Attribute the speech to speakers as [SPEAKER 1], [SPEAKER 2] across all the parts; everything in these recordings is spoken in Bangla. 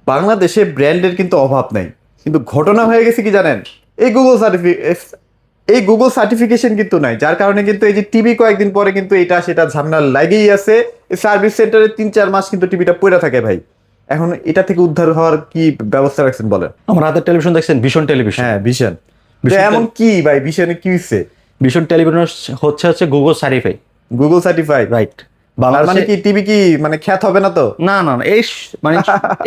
[SPEAKER 1] বাংলাদেশে ব্র্যান্ডের কিন্তু অভাব নাই, কিন্তু ঘটনা হয়ে গেছে কি জানেন, এই গুগল সার্টিফিকেশন কিন্তু নাই, যার কারণে কিন্তু এই যে টিভি কয়েকদিন পরে কিন্তু এটা সেটা ঝামেলা লাগেই আছে। সার্ভিস সেন্টারে 3-4 মাস কিন্তু টিভিটা পড়ে থাকে ভাই। এখন এটা থেকে উদ্ধার হওয়ার কি ব্যবস্থা রাখছেন বলেন?
[SPEAKER 2] আমার হাতের টেলিভিশন দেখছেন, ভীষণ টেলিভিশন।
[SPEAKER 1] হ্যাঁ ভিশন।
[SPEAKER 2] Vision
[SPEAKER 1] এমন কি ভাই, ভিশনে কি হচ্ছে?
[SPEAKER 2] ভীষণ টেলিভিশন হচ্ছে Google certify.
[SPEAKER 1] Google certified,
[SPEAKER 2] right.
[SPEAKER 1] মানে কি টিভি কি মানে খ্যাত হবে না তো?
[SPEAKER 2] না না না, মানে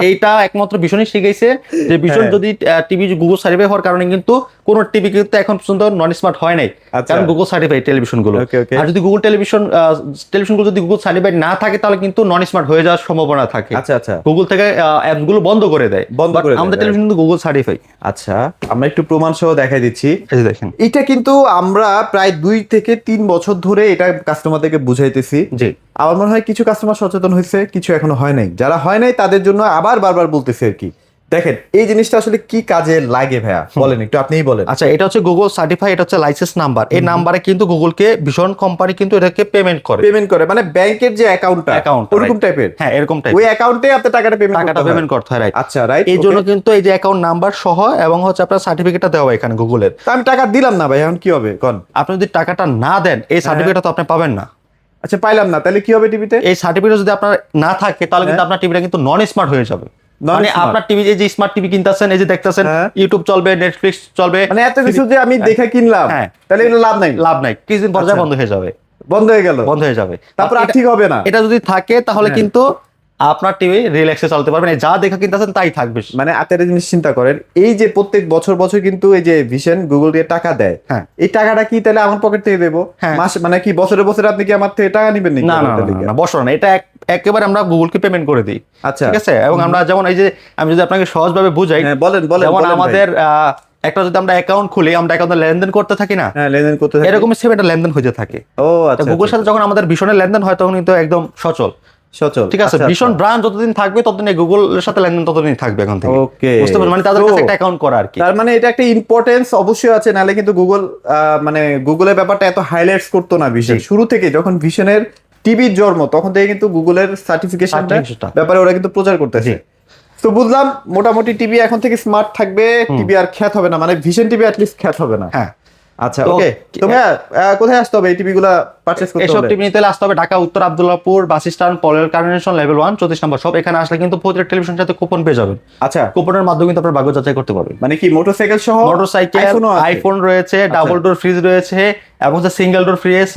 [SPEAKER 2] এইটা একমাত্র ভীষণই শিখেছে যে ভীষণ
[SPEAKER 1] হ্যাঁ।
[SPEAKER 2] যদি টিভি গুগল সার্টিফাই হওয়ার কারণে কিন্তু কোন টিভি কিন্তু এখন পর্যন্ত নন স্মার্ট হয় নাই,
[SPEAKER 1] আচ্ছা।
[SPEAKER 2] কারণ গুগল সার্টিফাই টেলিভিশন গুলো।
[SPEAKER 1] Okay, okay.
[SPEAKER 2] আর যদি গুগল টেলিভিশন গুলো যদি গুগল সার্টিফাই না থাকে তাহলে কিন্তু নন স্মার্ট হয়ে যাওয়ার সম্ভাবনা থাকে।
[SPEAKER 1] আচ্ছা আচ্ছা,
[SPEAKER 2] গুগল থেকে অ্যাপস গুলো বন্ধ করে দেয়।
[SPEAKER 1] বন্ধ
[SPEAKER 2] But
[SPEAKER 1] করে দেয়,
[SPEAKER 2] আমাদের
[SPEAKER 1] right.
[SPEAKER 2] টেলিভিশন কিন্তু গুগল সার্টিফাই।
[SPEAKER 1] আচ্ছা আমরা একটু প্রমাণ সহ দেখাই দিচ্ছি।
[SPEAKER 2] এই যে দেখেন।
[SPEAKER 1] এটা কিন্তু আমরা প্রায় 2 থেকে 3 বছর ধরে এটা কাস্টমারদেরকে বুঝাইতেছি।
[SPEAKER 2] জি।
[SPEAKER 1] আমার মনে হয় কিছু কাস্টমার সচেতন হয়েছে, কিছু এখনো হয় নাই। যারা হয় নাই তাদের জন্য আবার বারবার বলতেছে আর কি। দেখেন এই জিনিসটা আসলে কি কাজে লাগে ভাইয়া, বলেন একটু, আপনিই বলেন।
[SPEAKER 2] আচ্ছা, এটা হচ্ছে গুগল সার্টিফাই, এটা হচ্ছে লাইসেন্স নাম্বার। এই নাম্বারে কিন্তু গুগলকে ভীষণ কোম্পানি কিন্তু এটাকে পেমেন্ট করে
[SPEAKER 1] মানে ব্যাংকের যে অ্যাকাউন্টটা ওরকম টাইপের।
[SPEAKER 2] হ্যাঁ, এরকম টাইপ।
[SPEAKER 1] ওই অ্যাকাউন্টে আপনি টাকাটা পেমেন্ট
[SPEAKER 2] করতে হয়, রাইট।
[SPEAKER 1] আচ্ছা রাইট।
[SPEAKER 2] এই জন্য কিন্তু এই যে অ্যাকাউন্ট নাম্বার সহ এবং হচ্ছে আপনার সার্টিফিকেটটা দেওয়া এখানে গুগলের।
[SPEAKER 1] তা আমি টাকা দিলাম না ভাই, এখন কি হবে কোন?
[SPEAKER 2] আপনি যদি টাকাটা না দেন এই সার্টিফিকেটটা তো আপনি পাবেন না।
[SPEAKER 1] আচ্ছা পাইলাম না, তাহলে কি হবে টিভিতে?
[SPEAKER 2] এই সার্টিফিকেট যদি আপনার না থাকে তাহলে কিন্তু আপনার টিভিটা কিন্তু নন স্মার্ট হয়ে যাবে। মানে আপনার টিভি, এই যে স্মার্ট টিভি কিনতেছেন, এই যে দেখতেছেন ইউটিউব চলবে, নেটফ্লিক্স চলবে,
[SPEAKER 1] মানে এত কিছু যে আমি দেখে কিনলাম, তাহলে এগুলো লাভ নাই।
[SPEAKER 2] কিছুদিন পর বন্ধ হয়ে যাবে,
[SPEAKER 1] বন্ধ হয়ে যাবে, তারপর আর ঠিক হবে না।
[SPEAKER 2] এটা যদি থাকে তাহলে কিন্তু আপনার টিভি রিল্যাক্সে চলতে পারবেন, যা দেখা কিনতেছেন তাই থাকবে।
[SPEAKER 1] মানে আপনারা জিনিস চিন্তা করেন, এই যে প্রত্যেক বছর কিন্তু এই যে ভিশন গুগল দিয়ে টাকা দেয়, এই টাকাটা কি তাহলে আমার পকেট থেকে দেবো? মাস মানে কি বছরে আপনি কি আমার থেকে টাকা নিবেন নাকি?
[SPEAKER 2] না বছর না, এটা একেবারে আমরা গুগলকে পেমেন্ট করে দিই।
[SPEAKER 1] আচ্ছা
[SPEAKER 2] ঠিক আছে। এবং আমরা যেমন এই যে আমি যদি আপনাকে সহজভাবে বুঝাই,
[SPEAKER 1] বলেন।
[SPEAKER 2] যেমন আমাদের একটা যদি আমরা অ্যাকাউন্ট খুলি, আমরা অ্যাকাউন্টে লেনদেন করতে থাকি না,
[SPEAKER 1] লেনদেন করতে থাকি,
[SPEAKER 2] এরকমের সেম একটা লেনদেন হয়ে থাকে।
[SPEAKER 1] ও আচ্ছা।
[SPEAKER 2] গুগলের সাথে যখন আমাদের ভীষণের লেনদেন হয় তখন কিন্তু একদম সচল। ঠিক আছে। ভীষণ ব্রান্ড যতদিন থাকবে ততদিন গুগলের সাথে লেনদেন ততদিন থাকবে এখন থেকে।
[SPEAKER 1] ওকে,
[SPEAKER 2] বুঝতে পারছেন? মানে তাদের কাছে একটা অ্যাকাউন্ট করা আর কি।
[SPEAKER 1] তার মানে এটা একটা ইম্পর্টেন্স অবশ্যই আছে, নালে কিন্তু গুগল মানে গুগলের ব্যাপারটা এত হাইলাইটস করতো না ভিশন। শুরু থেকে যখন ভিশনের টিভির জন্ম তখন থেকে কিন্তু গুগলের সার্টিফিকেশনটা ব্যাপারে ওরা কিন্তু প্রচার করতেছে। তো বুঝলাম মোটামুটি টিভি এখন থেকে স্মার্ট থাকবে, টিভি আর খ্যাত হবে না, মানে ভিশন টিভি অ্যাট লিস্ট খ্যাত হবে না।
[SPEAKER 2] হ্যাঁ
[SPEAKER 1] আচ্ছা ওকে। তো কোথায় আসতে হবে এই টিভিগুলো পারচেজ করতে?
[SPEAKER 2] এসব টিভি নিতে আসতে হবে ঢাকা উত্তর আব্দুল্লাহপুর বাস স্ট্যান্ড, পলের কার্নেশন লেভেল 1 34 নম্বর শপ। এখানে আসলে কিন্তু প্রতিটা টেলিভিশনের সাথে কুপন পেয়ে যাবেন।
[SPEAKER 1] আচ্ছা,
[SPEAKER 2] কুপনের মাধ্যমে কিন্তু আপনার ভাগ্য যাচাই করতে পারবেন।
[SPEAKER 1] মানে কি মোটরসাইকেল সহ?
[SPEAKER 2] মোটরসাইকেল, আইফোন রয়েছে, ডাবল ডোর ফ্রিজ রয়েছে এবং হচ্ছে সিঙ্গেল ডোর ফ্রিজ,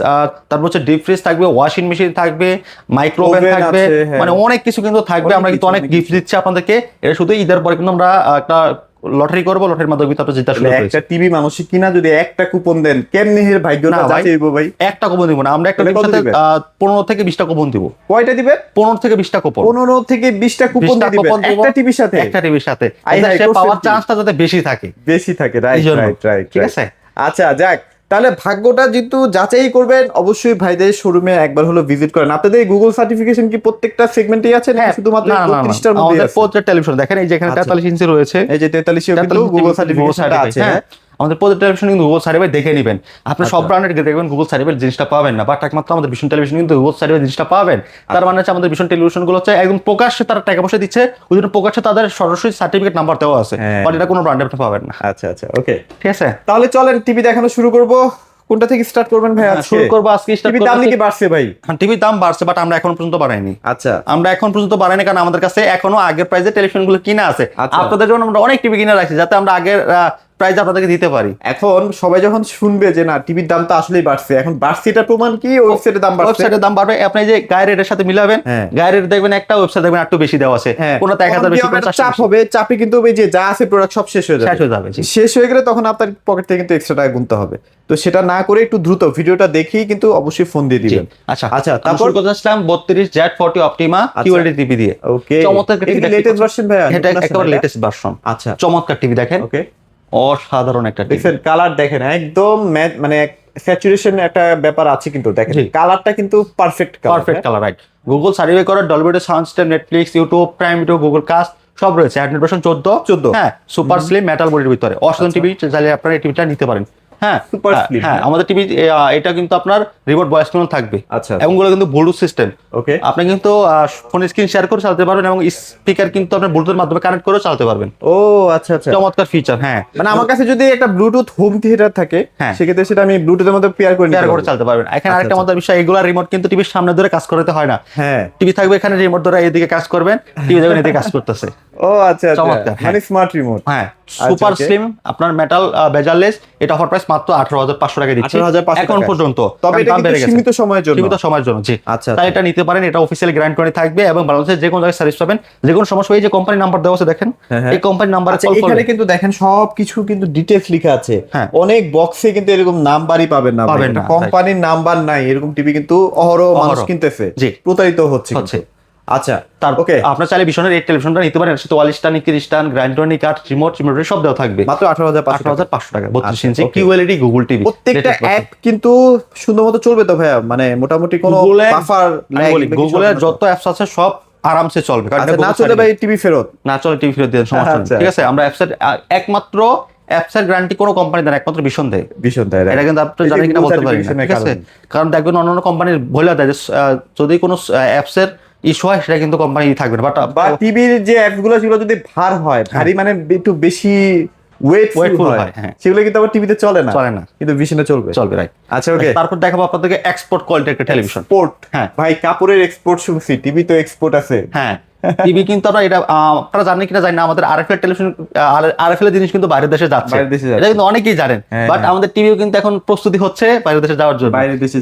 [SPEAKER 2] তারপর হচ্ছে ডিপ ফ্রিজ থাকবে, ওয়াশিং মেশিন থাকবে, মাইক্রোওভেন থাকবে, মানে অনেক কিছু কিন্তু থাকবে। আমরা কিন্তু অনেক গিফট দিচ্ছি আপনাদেরকে। এটা শুধু ঈদের পরে কিন্তু আমরা একটা লটারি করবো, লটারির মাধ্যমে কিন্তু আপনারা জিতা শুরু করেছি।
[SPEAKER 1] একটা টিভি মানুষ কিনা যদি একটা কুপন দেন, কেমনে এর ভাগ্যটা যাচাই হইবো ভাই? একটা
[SPEAKER 2] কুপন দিব না আমরা, একটা টিভির সাথে 15 থেকে 20টা কুপন দিব।
[SPEAKER 1] কয়টা দিবেন?
[SPEAKER 2] 15 থেকে 20টা কুপন।
[SPEAKER 1] 15 থেকে 20টা কুপন দিবেন একটা টিভির সাথে?
[SPEAKER 2] একটা টিভির সাথে, সে পাওয়ার চান্সটা যাতে বেশি থাকে।
[SPEAKER 1] রাইট। ঠিক আছে। আচ্ছা যাক, তাহলে ভাগ্যটা যেহেতু যাচাই করবেন অবশ্যই ভাইদের শোরুমে একবার হলো ভিজিট করেন। আপনাদের গুগল সার্টিফিকেশন কি প্রত্যেকটা সেগমেন্টেই আছে নাকি শুধুমাত্র 32টার মধ্যে আছে?
[SPEAKER 2] আমাদের প্রত্যেকটা টেলিভিশন দেখেন, এই যে এখানে 43 ইঞ্চি রয়েছে,
[SPEAKER 1] এই যে 43 এও কিন্তু গুগল সার্টিফিকেশনটা আছে।
[SPEAKER 2] আমাদের প্রত্যেকটা টেলিভিশন কিন্তু গুগল সার্টিফাই দেখে নেবেন। আপনি সব ব্র্যান্ডের দেখবেন গুগল সার্টিফাই জিনিসটা পাবেন না, বাট একমাত্র আমাদের ভীষণ টেলিভিশন কিন্তু গুগল সার্টিফাই জিনিসটা পাবেন। তার মানে হচ্ছে আমাদের ভীষণ টেলিভিশন গুলো হচ্ছে একদম প্রকাশ্যে তারা টাকা পয়সা দিচ্ছে, ওই জন্য প্রকাশ্যে তাদের সরাসরি সার্টিফিকেট নাম্বার দেওয়া আছে, বাট এটা কোনো ব্র্যান্ডে আপনি পাবেন না।
[SPEAKER 1] আচ্ছা ওকে,
[SPEAKER 2] ঠিক আছে।
[SPEAKER 1] তাহলে চলেন টিভি দেখানো শুরু করব। কোনটা থেকে স্টার্ট করবেন ভাই?
[SPEAKER 2] শুরু করব আজকে।
[SPEAKER 1] টিভির দাম কি বাড়ছে ভাই?
[SPEAKER 2] টিভির দাম বাড়ছে, বাট আমরা এখন পর্যন্ত বাড়াইনি।
[SPEAKER 1] আচ্ছা,
[SPEAKER 2] আমরা এখন পর্যন্ত বাড়াইনি কারণ আমাদের কাছে এখনো আগের প্রাইসে টেলিভিশন গুলো কিনা আছে। আপনাদের জন্য আমরা অনেক টিভি কিনে রাখছি যাতে আমরা আগের প্রাইস আপনাদেরকে দিতে পারি।
[SPEAKER 1] এখন সবাই যখন শুনবে যে না টিভির দাম তো আসলেই বাড়ছে, এখন বাড়ছে এটা প্রমাণ কি? ওয়েবসাইটের দাম বাড়ছে।
[SPEAKER 2] ওয়েবসাইটের দাম বাড়বে, আপনি যে গায়ের রেটের সাথে মিলাবেন, গায়ের রেট দেখবেন একটা, ওয়েবসাইট দেখবেন একটু বেশি দেওয়া আছে, কোনটা 1000 বেশি, কোনটা
[SPEAKER 1] চাপ হবে। চাপে কিন্তু ওই যে যা আছে প্রোডাক্ট সব শেষ হয়ে যাবে। শেষ হয়ে গেলে তখন আপনার পকেট থেকে কিন্তু এক্সট্রা টাকা গুনতে হবে। তো সেটা না করে একটু দ্রুত ভিডিওটা দেখেই কিন্তু অবশ্যই ফোন দিয়ে দিবেন।
[SPEAKER 2] আচ্ছা তারপর কথা আসলাম 32 Z40 অপটিমা কিউএলইডি টিভি দিয়ে।
[SPEAKER 1] ওকে,
[SPEAKER 2] চমৎকার টিভি,
[SPEAKER 1] লেটেস্ট ভার্সন ভাই?
[SPEAKER 2] এটা একেবারে লেটেস্ট ভার্সন।
[SPEAKER 1] আচ্ছা,
[SPEAKER 2] চমৎকার টিভি দেখেন।
[SPEAKER 1] ওকে,
[SPEAKER 2] অসাধারণ একটা টিভি।
[SPEAKER 1] দেখেন কালার দেখেন একদম মানে স্যাচুরেশন একটা ব্যাপার আছে কিন্তু দেখেন কালারটা কিন্তু perfect
[SPEAKER 2] colour, right. Google certify করা Dolby sound system, Netflix, YouTube, prime Video, Google Cast সব রয়েছে। Android version 14। হ্যাঁ, সুপার স্লিম মেটাল বডির ভিতরে অসাধারণ টিভি। চাইলে আপনারা এই টিভিটা নিতে পারেন। হ্যাঁ
[SPEAKER 1] সুপার স্লিম।
[SPEAKER 2] হ্যাঁ আমাদের টিভি এটা কিন্তু আপনার রিমোট ভয়েস কন্ট্রোল থাকবে।
[SPEAKER 1] আচ্ছা,
[SPEAKER 2] এবং গুলো কিন্তু ব্লুটুথ সিস্টেম।
[SPEAKER 1] ওকে,
[SPEAKER 2] আপনি কিন্তু ফোন স্ক্রিন শেয়ার করে চালাতে পারবেন এবং স্পিকার কিন্তু আপনার ব্লুটুথের মাধ্যমে কানেক্ট করে চালাতে পারবেন।
[SPEAKER 1] ও আচ্ছা আচ্ছা,
[SPEAKER 2] চমৎকার ফিচার। হ্যাঁ
[SPEAKER 1] মানে আমার কাছে যদি একটা ব্লুটুথ হোম থিয়েটার থাকে,
[SPEAKER 2] হ্যাঁ,
[SPEAKER 1] সেক্ষেত্রে সেটা আমি ব্লুটুথের মধ্যে পেয়ার করে
[SPEAKER 2] শেয়ার করে চালাতে পারবেন। এখানে আরেকটা মজার বিষয়, এগুলা রিমোট কিন্তু টিভির সামনে ধরে কাজ করতে হয় না।
[SPEAKER 1] হ্যাঁ,
[SPEAKER 2] টিভি থাকবে এখানে, রিমোট ধরে এদিকে কাজ করবেন, টিভি দেখবেন এদিকে কাজ করতেছে।
[SPEAKER 1] ও আচ্ছা আচ্ছা,
[SPEAKER 2] চমৎকার,
[SPEAKER 1] মানে স্মার্ট রিমোট।
[SPEAKER 2] হ্যাঁ সুপার
[SPEAKER 1] okay.
[SPEAKER 2] স্লিম আপনার মেটাল বেজারলেস। এটা অফার প্রাইস মাত্র 18,500 টাকা দিচ্ছি
[SPEAKER 1] 18,500
[SPEAKER 2] এখন পর্যন্ত।
[SPEAKER 1] তবে এটা কিন্তু সীমিত সময়ের জন্য,
[SPEAKER 2] সীমিত সময়ের জন্য, জি।
[SPEAKER 1] আচ্ছা,
[SPEAKER 2] তাই এটা নিতে পারেন, এটা অফিসিয়ালি গ্যারান্টি করে থাকবে এবং বাংলাদেশের যে কোনো জায়গায় সার্ভিস পাবেন। যে কোনো সমস্যা এই যে কোম্পানি নাম্বার দেওয়া আছে দেখেন, এই কোম্পানি নাম্বারে কল করলে
[SPEAKER 1] এখানে কিন্তু দেখেন সবকিছু কিন্তু ডিটেইলস লেখা আছে।
[SPEAKER 2] হ্যাঁ,
[SPEAKER 1] অনেক বক্সে কিন্তু এরকম নাম্বারই পাবেন না, কোম্পানির নাম্বার নাই, এরকম টিভি কিন্তু অহরহ মানুষ কিনতেছে, প্রতারিত হচ্ছে। আচ্ছা,
[SPEAKER 2] তার ওকে, আপনার চাইলে ভীষণের এই টেলিভিশনটা নিতে পারেন। এর সাথে 44 টান 31 টান গ্রাইন্ডার কাট রিমোট সব দেওয়া থাকবে মাত্র 18,500 টাকা। 32 ইঞ্চি কিউএলইডি গুগল টিভি।
[SPEAKER 1] প্রত্যেকটা অ্যাপ কিন্তু সুন্দরমতো চলবে তো ভাইয়া, মানে মোটামুটি কোনো বাফার ল্যাগ,
[SPEAKER 2] গুগলের যত অ্যাপস আছে সব আরামসে চলবে। কারণ
[SPEAKER 1] না চলে ভাই টিভি ফেরত,
[SPEAKER 2] না চলে টিভি ফেরত দেন, সমস্যা নেই। ঠিক আছে, আমরা অ্যাপসের একমাত্র অ্যাপসের গ্যারান্টি কোনো কোম্পানি দেয়, একমাত্র ভীষণ দেয়। এটা কিন্তু আপনি জানেন কিনা বলতে পারি না, ঠিক আছে? কারণ দেখবেন অন্যান্য কোম্পানির বলে দেয় যে যদি কোনো অ্যাপসের ইস্যু হয় সেটা কিন্তু কোম্পানি থাকবে না।
[SPEAKER 1] বা টিভির যে অ্যাপস গুলো সেগুলো যদি ভার হয়, ভারী মানে একটু বেশি ওয়েটফুল হয়, সেগুলো কিন্তু আবার টিভিতে চলে না, কিন্তু ভিশনে চলবে, রাইট? আচ্ছা, ওকে।
[SPEAKER 2] তারপর দেখাবো আপনাদেরকে এক্সপোর্ট কোয়ালিটির একটা টেলিভিশন।
[SPEAKER 1] এক্সপোর্ট, হ্যাঁ ভাই, কাপড়ের এক্সপোর্ট শুনছি, টিভি তো এক্সপোর্ট আছে।
[SPEAKER 2] হ্যাঁ, টিভি কিন্তু আমরা এটা আপনারা জানেন কিনা জানি না, আমাদের আরএফএল টেলিভিশন, আরএফএল এর জিনিস কিন্তু বাইরের দেশে যাচ্ছে, এটা কিন্তু অনেকেই জানেন। বাট আমাদের টিভিও কিন্তু এখন প্রস্তুতি হচ্ছে বাইরের দেশে যাওয়ার জন্য।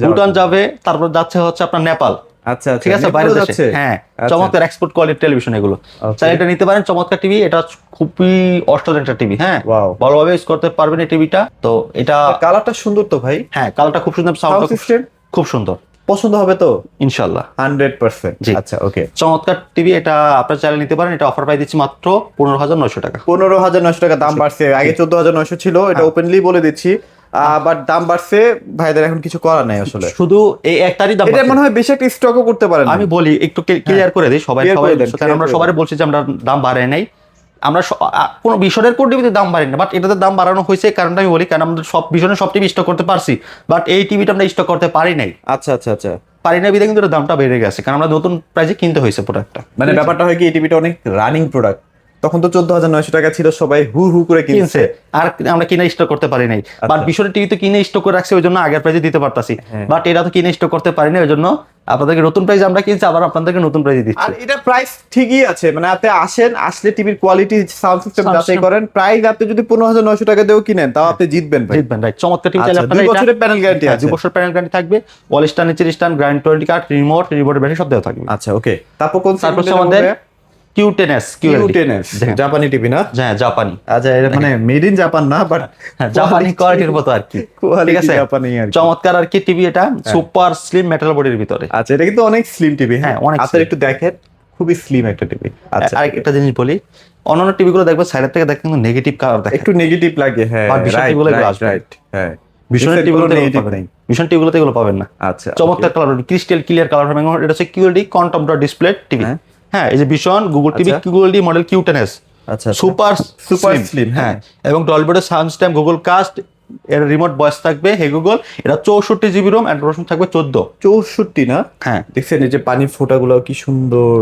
[SPEAKER 2] ভুটান যাবে, তারপর যাচ্ছে হচ্ছে আপনার নেপাল।
[SPEAKER 1] আচ্ছা,
[SPEAKER 2] ঠিক আছে, বাইরে যাচ্ছে। হ্যাঁ, চমৎকার এক্সপোর্ট কোয়ালিটির টেলিভিশন এগুলো, চাইলে এটা নিতে পারেন। চমৎকার টিভি, এটা খুবই অসাধারণ একটা টিভি। হ্যাঁ, ভালোভাবে ইউজ করতে পারবেন এই টিভিটা। তো এটা
[SPEAKER 1] কালারটা সুন্দর তো ভাই।
[SPEAKER 2] হ্যাঁ, কালারটা খুব সুন্দর, সাউন্ড সিস্টেম খুব সুন্দর,
[SPEAKER 1] পছন্দ হবে তো
[SPEAKER 2] ইনশাআল্লাহ
[SPEAKER 1] 100%।
[SPEAKER 2] জি,
[SPEAKER 1] আচ্ছা, ওকে।
[SPEAKER 2] চমৎকার টিভি, এটা আপনারা চাইলে নিতে পারেন। এটা অফার প্রাইস দিচ্ছি মাত্র 15,900 টাকা।
[SPEAKER 1] 15,900 টাকা দাম বাড়ছে, আগে 14,900 ছিল, এটা ওপেনলি বলে দিচ্ছি। বাট দাম বাড়ছে ভাইদের, এখন কিছু করার নাই আসলে,
[SPEAKER 2] শুধু এই একটারই দাম।
[SPEAKER 1] এটা মনে হয় বেশি একটা স্টকও করতে পারেন।
[SPEAKER 2] আমি বলি একটু ক্লিয়ার করে দিই, সবাই আমরা সবাই বলছি যে আমরা দাম বাড়াই নাই, আমরা কোনো ভীষণের কোন টিভিতে দাম বাড়ি না, বাট এটাতে দাম বাড়ানো হয়েছে কারণটা আমি বলি, কারণ আমাদের সব ভীষণের সব টিভি স্টক করতে পারছি, বাট এই টিভিটা আমরা স্টক করতে পারি নাই।
[SPEAKER 1] আচ্ছা আচ্ছা আচ্ছা,
[SPEAKER 2] পারি না বিধে কিন্তু দামটা বেড়ে গেছে, কারণ আমরা নতুন প্রাইসে কিনতে হয়েছে প্রোডাক্টটা।
[SPEAKER 1] মানে ব্যাপারটা হয় কি, এই টিভিটা অনেক রানিং প্রোডাক্ট, তখন তো 14,900 টাকা ছিল, সবাই হু হু করে কিনছে,
[SPEAKER 2] আর আমরা কিনে স্টক করতে পারি নাই। বাট ভীষণের টিভি তো কিনে স্টক করে রাখছে, ওই জন্য আগের প্রাইসে দিতে পারতাছি, বাট এটা তো কিনে স্টক করতে পারি না, ওই জন্য আপনাদেরকে নতুন প্রাইস আমরা কিনছি, আবার আপনাদেরকে নতুন প্রাইসে দিচ্ছি।
[SPEAKER 1] আর এটা প্রাইস ঠিকই আছে, মানে আপনি আসলে টিভির কোয়ালিটি, সাউন্ড সিস্টেম যাচাই করেন, প্রাইস আপনি যদি 15,900 টাকা দিয়েও কিনেন তাও আপনি জিতবেন,
[SPEAKER 2] রাইট? চমৎকার টিভি, চাইলে আপনারা
[SPEAKER 1] 2 বছরের প্যানেল গ্যারান্টি আছে,
[SPEAKER 2] 2 বছর প্যানেল গ্যারান্টি থাকবে, ওয়াল স্টান, নিচের স্টান, গ্রাইন্ডার কাট, রিমোটের ব্যাটারি সব দেওয়া থাকবে।
[SPEAKER 1] আচ্ছা, ওকে। তারপর কোন
[SPEAKER 2] আমাদের Q10s
[SPEAKER 1] জাপানি টিভি না?
[SPEAKER 2] হ্যাঁ, জাপানি।
[SPEAKER 1] আচ্ছা, এটা মানে মেড ইন জাপান না, বাট
[SPEAKER 2] জাপানি কোয়ালিটির মতো আর কি, ঠিক আছে,
[SPEAKER 1] জাপানি আর কি।
[SPEAKER 2] চমৎকার আর কি টিভি, এটা সুপার স্লিম মেটাল বডির ভিতরে।
[SPEAKER 1] আচ্ছা, এটা কিন্তু অনেক স্লিম টিভি। হ্যাঁ, অনেক। আপনারা একটু দেখেন, খুবই স্লিম একটা টিভি। আচ্ছা,
[SPEAKER 2] আর একটা জিনিস বলি, অন্যান্য টিভি গুলো দেখবে সাইড থেকে দেখতে কিন্তু নেগেটিভ কালার দেখে,
[SPEAKER 1] একটু নেগেটিভ লাগে। হ্যাঁ, রাইট। হ্যাঁ,
[SPEAKER 2] ভীষণ টিভিগুলোতে নেগেটিভ নেই, ভীষণ টিভিগুলোতে এগুলো পাবেন না।
[SPEAKER 1] আচ্ছা,
[SPEAKER 2] চমৎকার কালার, ক্রিস্টাল ক্লিয়ার কালার হবে। এটা হচ্ছে QLED quantum dot display TV. হ্যাঁ, এই যে ভীষণ Google TV QLED model Q10s,
[SPEAKER 1] আচ্ছা,
[SPEAKER 2] সুপার
[SPEAKER 1] স্লিম। হ্যাঁ,
[SPEAKER 2] এবং Dolby sound system, Google cast, এর রিমোট ভয়েস থাকবে, হে গুগল। এটা 64 জিবি রোম, এন্ড রোম থাকবে
[SPEAKER 1] 64 না?
[SPEAKER 2] হ্যাঁ,
[SPEAKER 1] দেখছেন এই যে পানির ফোঁটাগুলো কি সুন্দর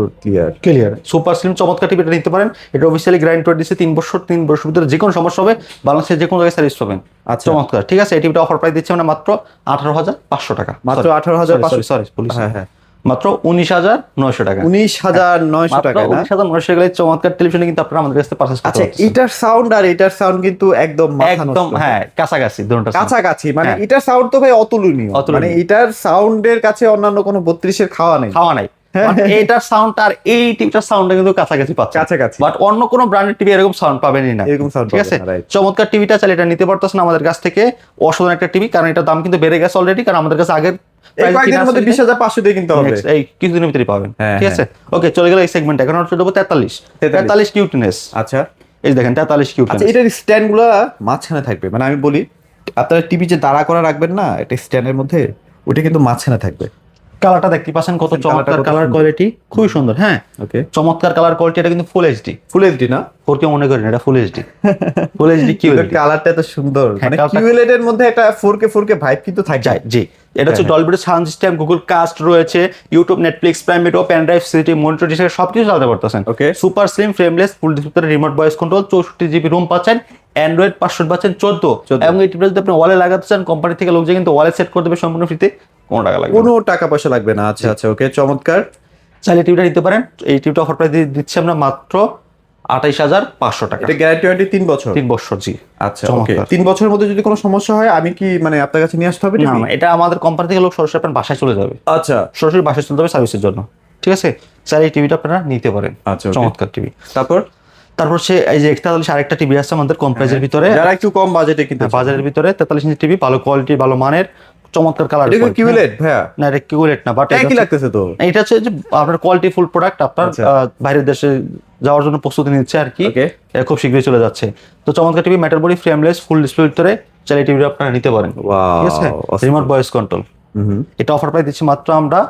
[SPEAKER 2] ক্লিয়ার, সুপার স্লিম চমৎকার টিভি, এটা নিতে পারেন। এটা অফিসিয়ালি গ্যারান্টি করে দিচ্ছে 3 বছর, 3 বছর ভিতরে যে কোনো সমস্যা হবে বাংলাদেশের যে কোনো জায়গায় সার্ভিস পাবেন।
[SPEAKER 1] আচ্ছা,
[SPEAKER 2] চমৎকার, ঠিক আছে। এই টিভিটা অফার প্রাইস দিচ্ছে আমরা মাত্র 18,500 টাকা,
[SPEAKER 1] মাত্র 18,500,
[SPEAKER 2] সরি পুলিশ, হ্যাঁ, মাত্র 19,900 টাকা।
[SPEAKER 1] 19,900 টাকা না?
[SPEAKER 2] 19,900 টাকা চমৎকার টেলিভিশনে কিন্তু আপনারা আমাদের কাছে পারচেজ করতে পারছেন।
[SPEAKER 1] আচ্ছা, এটার সাউন্ড আর এটার সাউন্ড কিন্তু একদম
[SPEAKER 2] হ্যাঁ, কাছাকাছি, দুটোটা
[SPEAKER 1] কাছাকাছি, মানে এটার সাউন্ড তো ভাই অতুলনীয়, মানে এটার সাউন্ডের কাছে অন্যান্য কোনো 32-এর খাওয়া নাই।
[SPEAKER 2] এটার সাউন্ড আর এই টিভিটার সাউন্ড কিন্তু কাছাকাছি পাচ্ছে, বাট অন্য কোনো ব্র্যান্ডের টিভি এরকম সাউন্ড পাবেনই না,
[SPEAKER 1] এরকম সাউন্ড,
[SPEAKER 2] ঠিক আছে। চমৎকার টিভিটা চাইলে এটা নিতে পারতেছেন আমাদের কাছ থেকে, অসাধারণ একটা টিভি, কারণ এটার দাম কিন্তু বেড়ে গেছে অলরেডি, কারণ আমাদের কাছে আগের
[SPEAKER 1] কয়েকদিনের মধ্যে 20,500 দিয়ে কিনতে হবে,
[SPEAKER 2] এই কিছুদিনের ভিতরেই পাবেন, ঠিক আছে। ওকে, চলে গেল এই সেগমেন্ট। এখন হচ্ছে 43 Q10s।
[SPEAKER 1] আচ্ছা,
[SPEAKER 2] এই দেখেন 43 Q10s।
[SPEAKER 1] আচ্ছা, এটার স্ট্যান্ডগুলো মাঝখানে থাকবে, মানে আমি বলি আপনারা টিভি যে দাঁড়া করা রাখবেন না, এটা স্ট্যান্ডের মধ্যে ওটা কিন্তু মাঝখানে থাকবে।
[SPEAKER 2] কালারটা দেখতে পাচ্ছেন কত
[SPEAKER 1] কালারটা
[SPEAKER 2] চমৎকার
[SPEAKER 1] কত
[SPEAKER 2] কালার
[SPEAKER 1] সুন্দর।
[SPEAKER 2] কোয়ালিটি, খুবই সুন্দর। হ্যাঁ,
[SPEAKER 1] ওকে,
[SPEAKER 2] চমৎকার কালার কোয়ালিটি। এটা কিন্তু ফুল এইচডি,
[SPEAKER 1] ফুল এইচডি না?
[SPEAKER 2] 4K মনে করেন, এটা full HD, full HD QLED.
[SPEAKER 1] কালারটা এত সুন্দর,
[SPEAKER 2] হ্যাঁ,
[SPEAKER 1] মানে
[SPEAKER 2] কালারটা-
[SPEAKER 1] কিউএলইডি এর মধ্যে একটা 4K ভাইব কিন্তু থাকে।
[SPEAKER 2] যাই জি, এটা হচ্ছে Dolby sound system, Google Cast রয়েছে, YouTube, Netflix, Prime Video, pen drive, CT, monitor, display সবকিছু চালাতে পারতেছেন।
[SPEAKER 1] Okay.
[SPEAKER 2] Super slim frameless full display, remote voice control, 64 GB room পাচ্ছেন, অ্যান্ড্রয়েড 500 পাচ্ছেন 14। এবং এই টিভিটা যদি আপনি ওয়ালে লাগাতে চান, কোম্পানি থেকে লোক যে কিন্তু ওয়ালে সেট করে দেবে সম্পূর্ণ ফ্রিতে, কোনো টাকা লাগবে না।
[SPEAKER 1] কোনো টাকা পয়সা লাগবে না। আচ্ছা আচ্ছা, ওকে, চমৎকার।
[SPEAKER 2] চাইলে টিভিটা নিতে পারেন। এই টিভিটা অফার প্রাইস দিচ্ছি আমরা মাত্র 28,500 টাকা,
[SPEAKER 1] এটা গ্যারান্টি ওয়ারেন্টি 3 বছর।
[SPEAKER 2] 3 বছর। জি,
[SPEAKER 1] আচ্ছা, ওকে। 3 বছরের মধ্যে যদি কোনো সমস্যা হয়, আমি কি মানে আপনার কাছে নিয়ে আসতে হবে
[SPEAKER 2] না
[SPEAKER 1] টিভি?
[SPEAKER 2] না, এটা আমাদের কোম্পানি থেকে লোক সরাসরি আপনার বাসায় চলে যাবে,
[SPEAKER 1] আচ্ছা
[SPEAKER 2] সরাসরি বাসায় চলে যাবে সার্ভিসের জন্য। ঠিক আছে, চাইলে এই টিভিটা আপনারা নিতে পারেন।
[SPEAKER 1] আচ্ছা, okay.
[SPEAKER 2] চমৎকার টিভি।
[SPEAKER 1] তারপর
[SPEAKER 2] তারপর হচ্ছে এই যে 41 আরেকটা টিভি আছে আমাদের কম প্রাইসের ভিতরে,
[SPEAKER 1] যারা একটু কম বাজেটে কিন্তু
[SPEAKER 2] বাজারের ভিতরে 43 ইঞ্চি টিভি, ভালো কোয়ালিটি, ভালো মানের, চমৎকার কালার।
[SPEAKER 1] এটা কি কিউএলইডি ভাইয়া?
[SPEAKER 2] না, এটা কিউলেট না, বাট
[SPEAKER 1] একই লাগতেছে তো।
[SPEAKER 2] এটা হচ্ছে যে আপনার কোয়ালিটি ফুল প্রোডাক্ট, আপনার
[SPEAKER 1] আচ্ছা।
[SPEAKER 2] বাইরের দেশে যাওয়ার জন্য প্রস্তুতি নিচ্ছে আর কি।
[SPEAKER 1] Okay.
[SPEAKER 2] এটা খুব শীঘ্রই চলে যাচ্ছে। তো চমৎকার TV, metal body, frameless, full display ভিতরে, চাইলে টিভি আপনারা নিতে পারেন।
[SPEAKER 1] Wow,
[SPEAKER 2] ঠিক আছে,
[SPEAKER 1] awesome.
[SPEAKER 2] Remote voice control.
[SPEAKER 1] হুম,
[SPEAKER 2] এটা অফার প্রাইস দিচ্ছি মাত্র আমরা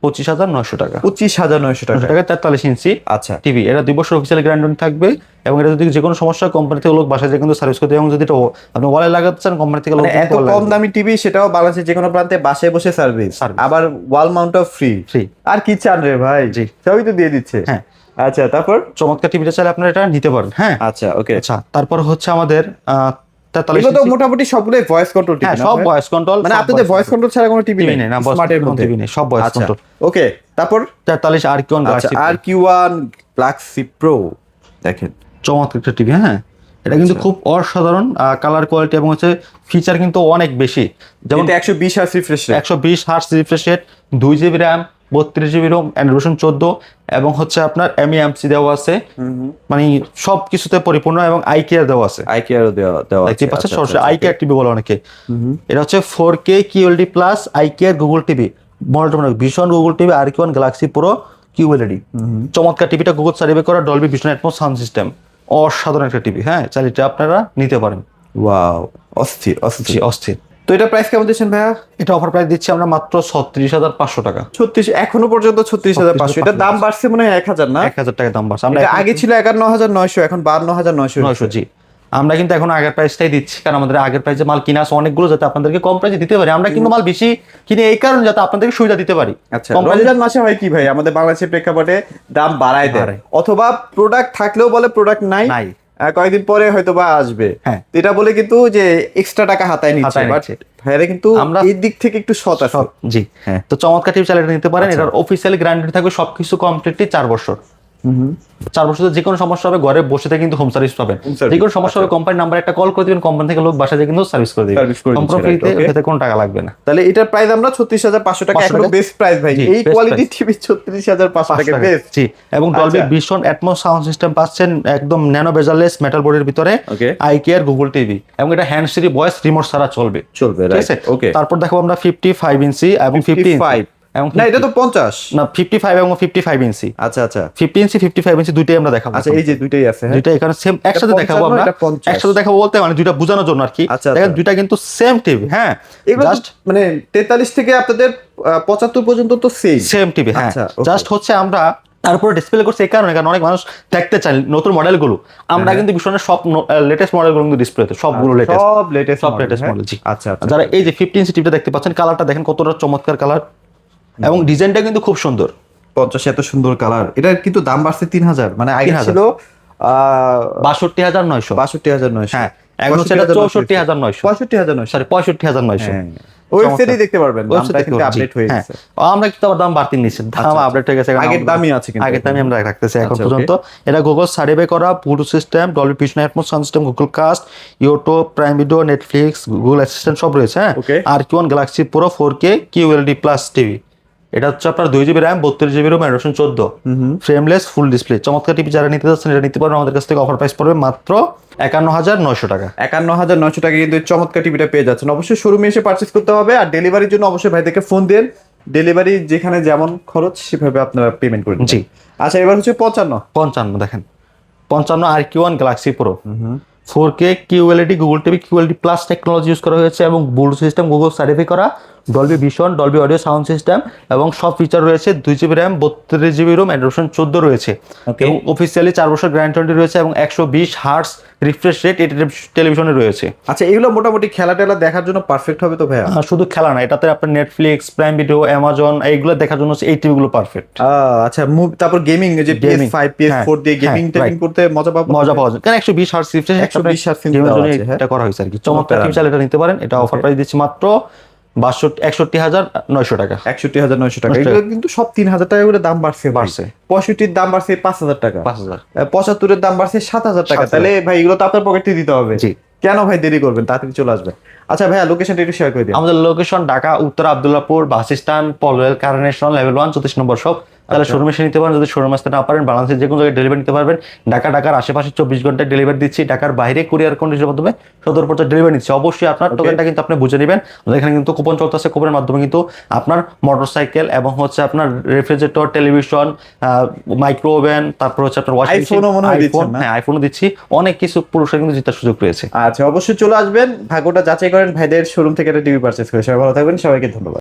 [SPEAKER 2] 25,900 টাকা।
[SPEAKER 1] 25,900 টাকা।
[SPEAKER 2] 43 ইঞ্চি
[SPEAKER 1] আচ্ছা,
[SPEAKER 2] টিভি। এটা 2 বছর অফিসিয়াল গ্যারান্টি থাকবে, এবং এটা যদি যে কোনো সমস্যা কোম্পানি থেকে লোক বাসায় যে কিন্তু সার্ভিস করতে, এবং যদি এটা আপনি ওয়ালে লাগাতে চান কোম্পানি থেকে লোক
[SPEAKER 1] মানে এত কম দামি টিভি, সেটাও বাংলাদেশের যে কোনো প্রান্তে বাসায় বসে সার্ভিস,
[SPEAKER 2] Service।
[SPEAKER 1] আবার ওয়াল মাউন্টও ফ্রি।
[SPEAKER 2] ফ্রি।
[SPEAKER 1] আর কি চান রে ভাই?
[SPEAKER 2] জি।
[SPEAKER 1] সবই তো দিয়ে দিচ্ছে।
[SPEAKER 2] হ্যাঁ।
[SPEAKER 1] আচ্ছা, তারপর?
[SPEAKER 2] চমৎকার টিভিটা চাইলে আপনারা এটা নিতে পারেন। হ্যাঁ,
[SPEAKER 1] আচ্ছা, ওকে।
[SPEAKER 2] আচ্ছা। তারপর হচ্ছে আমাদের 43
[SPEAKER 1] এগুলো তো
[SPEAKER 2] ইঞ্চি।
[SPEAKER 1] মোটামুটি সবগুলোই ভয়েস কন্ট্রোল টিভি
[SPEAKER 2] হ্যাঁ,
[SPEAKER 1] না
[SPEAKER 2] সব
[SPEAKER 1] ভাই?
[SPEAKER 2] Voice control.
[SPEAKER 1] মানে আপনাদের ভয়েস কন্ট্রোল ছাড়া কোনো টিভি
[SPEAKER 2] টিভি নেই না, voice
[SPEAKER 1] স্মার্টের
[SPEAKER 2] control
[SPEAKER 1] মধ্যে
[SPEAKER 2] টিভি নেই, সব ভয়েস
[SPEAKER 1] আচ্ছা,
[SPEAKER 2] কন্ট্রোল।
[SPEAKER 1] ওকে। তারপর?
[SPEAKER 2] 43 আরকিউন
[SPEAKER 1] আচ্ছা,
[SPEAKER 2] গ্যালাক্সি
[SPEAKER 1] RQ1 Galaxy Pro দেখেন,
[SPEAKER 2] চমৎকার একটা টিভি। হ্যাঁ, এটা কিন্তু খুব অসাধারণ কালার কোয়ালিটি, এবং হচ্ছে ফিচার কিন্তু অনেক বেশি। যেমন
[SPEAKER 1] এটা 120 hertz refresh rate.
[SPEAKER 2] 120 hertz refresh rate, 2 GB RAM, 32 GB ROM, Android 14, এবং হচ্ছে আপনার এমইএমসি দেওয়া আছে, মানে সব কিছুতে পরিপূর্ণ, এবং আই কেয়ার দেওয়া আছে।
[SPEAKER 1] আই কেয়ারও দেওয়া
[SPEAKER 2] দেখতে
[SPEAKER 1] আছে।
[SPEAKER 2] পাচ্ছেন,
[SPEAKER 1] আচ্ছা,
[SPEAKER 2] সরাসরি
[SPEAKER 1] আচ্ছা,
[SPEAKER 2] আই কেয়ার টিভি বলে অনেকে। এটা হচ্ছে 4K QLED plus eye care Google TV, monitor ভীষণ Google TV RQ1 Galaxy Pro QLED. চমৎকার টিভিটা, গুগল সার্ভে করা, Dolby vision atoms sound system, অসাধারণ একটা টিভি। হ্যাঁ, চাইলে এটা আপনারা নিতে পারেন।
[SPEAKER 1] ওয়াও, অস্থির অস্থির।
[SPEAKER 2] জি, অস্থির।
[SPEAKER 1] তো এটা প্রাইস কেমন দিচ্ছেন ভাইয়া?
[SPEAKER 2] এটা অফার প্রাইস দিচ্ছি আমরা মাত্র 36,500 টাকা।
[SPEAKER 1] 36, এখনো পর্যন্ত 36,500। এটা দাম বাড়ছে মনে হয় 1,000 না?
[SPEAKER 2] 1,000 টাকা দাম বাড়ছে। আমরা
[SPEAKER 1] এটা আগে ছিল 51,900, এখন 52,900।
[SPEAKER 2] 900। জি, আমরা কিন্তু এখন আগের প্রাইসটাই দিচ্ছি, কারণ আমাদের আগের প্রাইসে মাল কিনা আছে অনেকগুলো, যাতে আপনাদেরকে কম প্রাইসে দিতে পারি। আমরা কিন্তু মাল বেশি কিনে এই কারণে যাতে আপনাদেরকে সুবিধা দিতে পারি।
[SPEAKER 1] আচ্ছা, রমজান মাসে হয় কি ভাই, আমাদের বাংলাদেশের প্রেক্ষাপটে দাম বাড়ায় দেয়, অথবা প্রোডাক্ট থাকলেও বলে প্রোডাক্ট নাই,
[SPEAKER 2] নাই।
[SPEAKER 1] কয়েকদিন পরে হয়তো বা আসবে।
[SPEAKER 2] হ্যাঁ।
[SPEAKER 1] তো এটা বলে কিন্তু যে এক্সট্রা টাকা হাতায় নিচ্ছে,
[SPEAKER 2] হাতায়
[SPEAKER 1] বাট
[SPEAKER 2] নিচ্ছে।
[SPEAKER 1] ভাইরা কিন্তু
[SPEAKER 2] আমরা
[SPEAKER 1] এই দিক থেকে একটু সৎ আছে।
[SPEAKER 2] জি,
[SPEAKER 1] হ্যাঁ।
[SPEAKER 2] তো চমৎকার টিভি চালিয়ে নিতে পারেন। এটার অফিসিয়ালি গ্যারান্টি থাকবে সবকিছু কমপ্লিটলি 4 বছর। 4 বছর যে কোনো সমস্যা হবে ঘরে বসে থেকে কিন্তু হোম সার্ভিস পাবেন।
[SPEAKER 1] service,
[SPEAKER 2] যে কোনো সমস্যা হবে কোম্পানির নাম্বার একটা কল করে দিবেন, কোম্পানি থেকে লোক বাসায় যেয়ে কিন্তু সার্ভিস করে দিবে,
[SPEAKER 1] Service করে দিচ্ছে,
[SPEAKER 2] সম্পূর্ণ
[SPEAKER 1] right,
[SPEAKER 2] ফ্রিতে,
[SPEAKER 1] okay.
[SPEAKER 2] এতে কোনো টাকা লাগবে না।
[SPEAKER 1] তাহলে এটার প্রাইস আমরা 36,500 টাকা,
[SPEAKER 2] 500
[SPEAKER 1] এখনো
[SPEAKER 2] টাকা।
[SPEAKER 1] বেস্ট প্রাইস ভাই।
[SPEAKER 2] জি,
[SPEAKER 1] এই
[SPEAKER 2] best
[SPEAKER 1] কোয়ালিটি
[SPEAKER 2] price।
[SPEAKER 1] টিভি 36,500 টাকা বেস্ট।
[SPEAKER 2] জি, এবং ডলবি
[SPEAKER 1] আচ্ছা।
[SPEAKER 2] ভিশন অ্যাটমস সাউন্ড সিস্টেম পাচ্ছেন, একদম ন্যানো বেজারলেস মেটাল বডির ভিতরে,
[SPEAKER 1] Okay.
[SPEAKER 2] I care Google TV, এবং এটা হ্যান্ড ফ্রি ভয়েস রিমোট ছাড়া চলবে।
[SPEAKER 1] চলবে,
[SPEAKER 2] ঠিক
[SPEAKER 1] রাইট,
[SPEAKER 2] আছে,
[SPEAKER 1] ওকে।
[SPEAKER 2] তারপর দেখো আমরা 55 ইঞ্চি এবং 50 ইঞ্চি
[SPEAKER 1] 55
[SPEAKER 2] এবং
[SPEAKER 1] না, এটা তো 50।
[SPEAKER 2] না, 55 এবং 55 ইঞ্চি।
[SPEAKER 1] আচ্ছা আচ্ছা
[SPEAKER 2] 50 ইঞ্চি 55 ইঞ্চি দুইটাই আমরা দেখাবো।
[SPEAKER 1] আচ্ছা, এই যে দুইটাই আছে। হ্যাঁ,
[SPEAKER 2] দুইটা এখানে সেম একসাথে
[SPEAKER 1] 55,
[SPEAKER 2] দেখাবো আমরা।
[SPEAKER 1] এটা 50।
[SPEAKER 2] একসাথে দেখাবো বলতে মানে দুইটা বোঝানোর জন্য আর কি।
[SPEAKER 1] আচ্ছা,
[SPEAKER 2] দেখেন
[SPEAKER 1] আচ্ছা।
[SPEAKER 2] দুইটা কিন্তু সেম টিভি। হ্যাঁ,
[SPEAKER 1] এগুলো
[SPEAKER 2] জাস্ট
[SPEAKER 1] মানে 43 থেকে আপনাদের 75 পর্যন্ত তো
[SPEAKER 2] সেম টিভি। হ্যাঁ,
[SPEAKER 1] আচ্ছা, okay.
[SPEAKER 2] জাস্ট হচ্ছে আমরা তারপরে ডিসপ্লে করছে এই কারণে, কারণ অনেক মানুষ দেখতে চায় নতুন মডেলগুলো। আমরা কিন্তু ভীষণের সব লেটেস্ট মডেলগুলো কিন্তু ডিসপ্লেতে সবগুলো লেটেস্ট,
[SPEAKER 1] সব লেটেস্ট
[SPEAKER 2] সব লেটেস্ট মডেল। জি,
[SPEAKER 1] আচ্ছা আচ্ছা।
[SPEAKER 2] যারা এই যে 50 ইঞ্চি টিভিটা দেখতে পাচ্ছেন, কালারটা দেখেন কতটা চমৎকার কালার, এবং ডিজাইনটা কিন্তু খুব সুন্দর।
[SPEAKER 1] 50 এত সুন্দর কালার। এটার কিন্তু দাম বাড়ছে 3,000, মানে আগে
[SPEAKER 2] 3,000
[SPEAKER 1] ছিল
[SPEAKER 2] 62,900।
[SPEAKER 1] 62,900।
[SPEAKER 2] হ্যাঁ, এখন হচ্ছে এটা 64,900।
[SPEAKER 1] 65,900।
[SPEAKER 2] সরি, 65,900।
[SPEAKER 1] ওয়েবসাইটে দেখতে পারবেন, দামটা কিন্তু
[SPEAKER 2] জি,
[SPEAKER 1] আপডেট হয়ে
[SPEAKER 2] হ্যাঁ।
[SPEAKER 1] গেছে।
[SPEAKER 2] আমরা কিন্তু আবার দাম বাড়তি নিচ্ছি, দাম
[SPEAKER 1] আচ্ছা,
[SPEAKER 2] আপডেট হয়ে গেছে।
[SPEAKER 1] আগের দামই আছে কিন্তু।
[SPEAKER 2] আগের দামই আমরা রাখতেছি এখন
[SPEAKER 1] আচ্ছা,
[SPEAKER 2] পর্যন্ত। এটা গুগল সার্ভে করা, Bluetooth system, Dolby vision atoms sound system, Google cast, YouTube, prime video, Netflix, Google assistant সব রয়েছে। হ্যাঁ,
[SPEAKER 1] Okay.
[SPEAKER 2] RQ1 Galaxy pro 4K QLED plus TV. এটা হচ্ছে আপনার 2 GB RAM, 32 GB ROM, Android 14, frameless full display. চমৎকার টিভি যারা নিতে যাচ্ছেন এটা নিতে পারেন। আমাদের কাছ থেকে অফার প্রাইস পড়বে মাত্র 51,900 টাকা।
[SPEAKER 1] 51,900 টাকা কিন্তু চমৎকার টিভিটা পেয়ে যাচ্ছেন। অবশ্যই শোরুমে এসে পারচেজ করতে হবে, আর ডেলিভারির জন্য অবশ্যই ভাইদেরকে ফোন দেন। ডেলিভারি যেখানে যেমন খরচ সেভাবে আপনারা পেমেন্ট করে দিন।
[SPEAKER 2] জি।
[SPEAKER 1] আচ্ছা, এবার হচ্ছে 55।
[SPEAKER 2] 55 দেখেন, 55 RQ1 Galaxy pro 4K QLED Google TV QLED plus technology use করা হয়েছে, এবং ব্লুটুথ সিস্টেম গুগল সার্টিফাই করা, Dolby vision, Dolby audio sound system এবং সব ফিচার রয়েছে। 2 GB RAM, 32 GB ROM, Android 14 রয়েছে এবং অফিসিয়ালি 4 বছর গ্যারান্টি রয়েছে এবং 120 হার্টজ রিফ্রেশ রেট এটা টেলিভিশনে রয়েছে।
[SPEAKER 1] আচ্ছা, এগুলো মোটামুটি খেলা টেলা দেখার জন্য পারফেক্ট হবে তো ভাইয়া?
[SPEAKER 2] শুধু খেলা না, এটাতে আপনার নেটফ্লিক্স, প্রাইম ভিডিও, অ্যামাজন এইগুলো দেখার জন্য এই টিভি গুলো পারফেক্ট।
[SPEAKER 1] আচ্ছা, তারপর গেমিং, যে PS5 PS4 দিয়ে গেমিং টেমিং করতে মজা পাওয়া যায়,
[SPEAKER 2] কারণ 120 হার্টজ রিফ্রেশ
[SPEAKER 1] 120 হার্টজ
[SPEAKER 2] এটা করা হয়েছে আর কি। চমৎকার টিভি চাইলে এটা নিতে পারেন। এটা অফার প্রাইস দিচ্ছি মাত্র 61,900 টাকা।
[SPEAKER 1] 61,900 টাকা। এগুলো কিন্তু সব 3,000 টাকা করে দাম বাড়ছে। 65-র দাম বাড়ছে 5,000 টাকা,
[SPEAKER 2] 5,000,
[SPEAKER 1] 75-এর দাম বাড়ছে 7,000 টাকা। তাহলে ভাই এগুলো তো আপনার পকেটে দিতে হবে।
[SPEAKER 2] জি।
[SPEAKER 1] কেন ভাই দেরি করবেন, তাড়াতাড়ি চলে আসবে। আচ্ছা ভাইয়া, লোকেশনটা একটু শেয়ার করে দিন।
[SPEAKER 2] আমাদের লোকেশন ঢাকা উত্তর Abdullahpur bus stand, Polwel Carnation, level 1 34 নম্বর শপ। তাহলে শোরুমে এসে নিতে পারেন। যদি শোরুমে আসতে না পারেন, বাংলাদেশের যে কোনো জায়গায় ডেলিভারি নিতে পারবেন। ঢাকার আশেপাশে 24 ঘন্টায় ডেলিভারি দিচ্ছি। ঢাকার বাইরে কুরিয়ার কন্ডিশনের মাধ্যমে 17 ডেলিভারি নিচ্ছি। অবশ্যই আপনার টোকেনটা কিন্তু আপনি বুঝে নেবেন। আমাদের এখানে কিন্তু কুপন চলতেছে, কুপনের মাধ্যমে কিন্তু আপনার মোটরসাইকেল এবং হচ্ছে আপনার রেফ্রিজারেটর, টেলিভিশন, মাইক্রো ওভেন, তারপর হচ্ছে আপনার ওয়াশিং মেশিন, হ্যাঁ আইফোনও দিচ্ছি। অনেক কিছু পুরস্কার কিন্তু জেতার সুযোগ রয়েছে।
[SPEAKER 1] আচ্ছা, অবশ্যই চলে আসবেন, ভাগ্যটা যাচাই করেন, ভাইদের শোরুম থেকে একটা টিভি পারচেজ করে। সবাই ভালো থাকবেন, সবাইকে ধন্যবাদ।